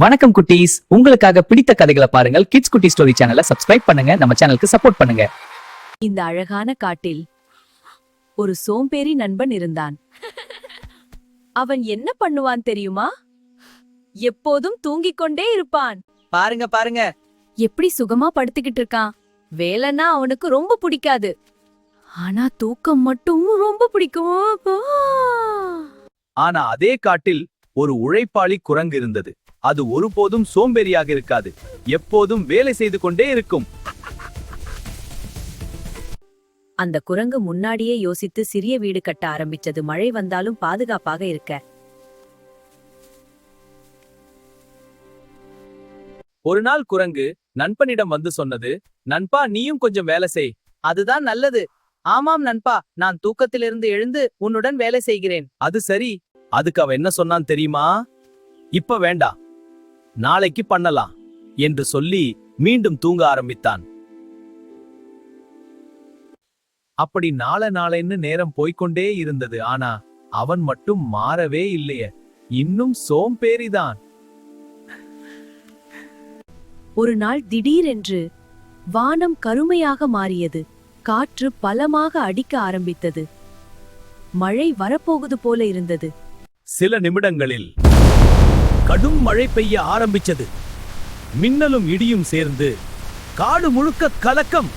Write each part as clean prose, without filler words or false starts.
வணக்கம் குட்டீஸ், உங்களுக்காக பிடித்த கதைகளை பாருங்கள். கிட்ஸ் குட்டி ஸ்டோரி சேனலை சப்ஸ்கிரைப் பண்ணுங்க. நம்ம சேனலுக்கு சப்போர்ட் பண்ணுங்க. இந்த அழகான காட்டில் ஒரு சோம்பேறி நண்பன் இருந்தான். அவன் என்ன பண்ணுவான் தெரியுமா? எப்போதும் தூங்கிக் கொண்டே இருப்பான். பாருங்க பாருங்க, எப்படி சுகமா படுத்துக்கிட்டு இருக்கான். வேலைன்னா அவனுக்கு ரொம்ப பிடிக்காது, ஆனா தூக்கம் மட்டும் ரொம்ப பிடிக்கும். ஆனா அதே காட்டில் ஒரு உழைப்பாளி குரங்கு இருந்தது. அது ஒருபோதும் சோம்பேறியாக இருக்காது, எப்போதும் வேலை செய்து கொண்டே இருக்கும். அந்த குரங்கு முன்னாடியே யோசித்து சிறிய வீடு கட்ட ஆரம்பிச்சது, மழை வந்தாலும் பாதுகாப்பாக இருக்க. ஒரு நாள் குரங்கு நண்பனிடம் வந்து சொன்னது, நண்பா, நீயும் கொஞ்சம் வேலை செய். அதுதான் நல்லது. ஆமாம் நண்பா, நான் தூக்கத்திலிருந்து எழுந்து உன்னுடன் வேலை செய்கிறேன். அது சரி. அதுக்கு அவன் என்ன சொன்னான் தெரியுமா? இப்ப வேண்டாம், நாளைக்கு பண்ணலாம் என்று சொல்லி மீண்டும் தூங்க ஆரம்பித்தான். அப்படி நாளன்னு நேரம் போய்க்கொண்டே இருந்தது. ஆனா அவன் மட்டும் மாறவே இல்லையே, இன்னும் சோம்பேறிதான். ஒரு நாள் திடீரென்று வானம் கருமையாக மாறியது. காற்று பலமாக அடிக்க ஆரம்பித்தது. மழை வரப்போகுது போல இருந்தது. சில நிமிடங்களில் கடும் மழை பெய்ய ஆரம்பிச்சது. மின்னலும் இடியும் சேர்ந்து காடு முழுக்க கலக்கம்.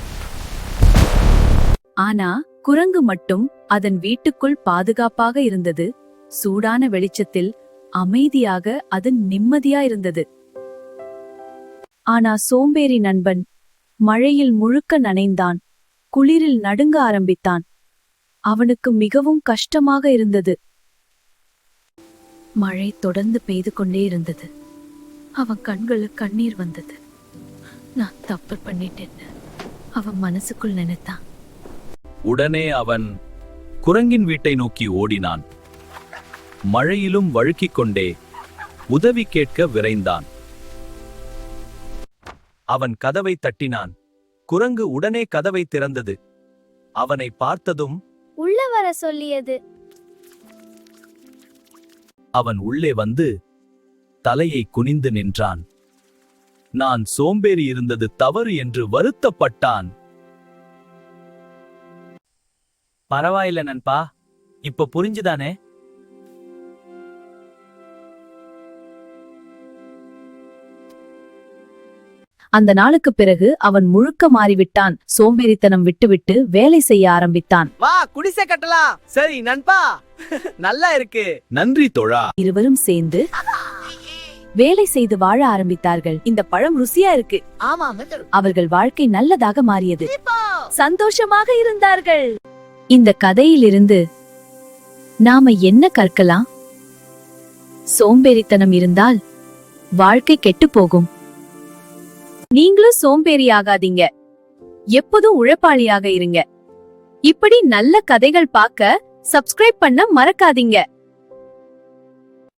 ஆனா குரங்கு மட்டும் அதன் வீட்டுக்குள் பாதுகாப்பாக இருந்தது. சூடான வெளிச்சத்தில் அமைதியாக அது நிம்மதியா இருந்தது. ஆனா சோம்பேறி நண்பன் மழையில் முழுக்க நனைந்தான். குளிரில் நடுங்க ஆரம்பித்தான். அவனுக்கு மிகவும் கஷ்டமாக இருந்தது. மழை தொடர்ந்து பெய்து கொண்டே இருந்தது. அவன் கண்களுக்கு கண்ணீர் வந்தது. நான் தப்பு பண்ணிட்டேன்னு அவன் மனசுக்குள் நினைத்தான். உடனே அவன் குரங்கின் வீட்டை நோக்கி ஓடினான். மழையிலும் வழுக்கிக் கொண்டே உதவி கேட்க விரைந்தான். அவன் கதவை தட்டினான். குரங்கு உடனே கதவை திறந்தது. அவனை பார்த்ததும் உள்ள வர சொல்லியது. அவன் உள்ளே வந்து தலையை குனிந்து நின்றான். நான் சோம்பேறி இருந்தது தவறு என்று வருத்தப்பட்டான். பரவாயில்ல நண்பா, இப்ப புரிஞ்சுதானே? அந்த நாளுக்கு பிறகு அவன் முழுக்க மாறிவிட்டான். சோம்பேறித்தனம் விட்டுவிட்டு வேலை செய்ய ஆரம்பித்தான். வா, குடிசை கட்டலாம். சரி நண்பா, நல்லா இருக்கு. நன்றி தோழா. இருவரும் சேர்ந்து வேலை செய்து வாழ ஆரம்பித்தார்கள். இந்த பழம் ருசியா இருக்கு. ஆமாம், அவர்கள் வாழ்க்கை நல்லதாக மாறியது. சந்தோஷமாக இருந்தார்கள். இந்த கதையிலிருந்து நாம என்ன கற்கலாம்? சோம்பேறித்தனம் இருந்தால் வாழ்க்கை கெட்டு போகும். நீங்களும் சோம்பேறியாகாதீங்க, எப்போதும் உழைப்பாளியாக இருங்க. இப்படி நல்ல கதைகள் பார்க்க சப்ஸ்கிரைப் பண்ண மறக்காதீங்க.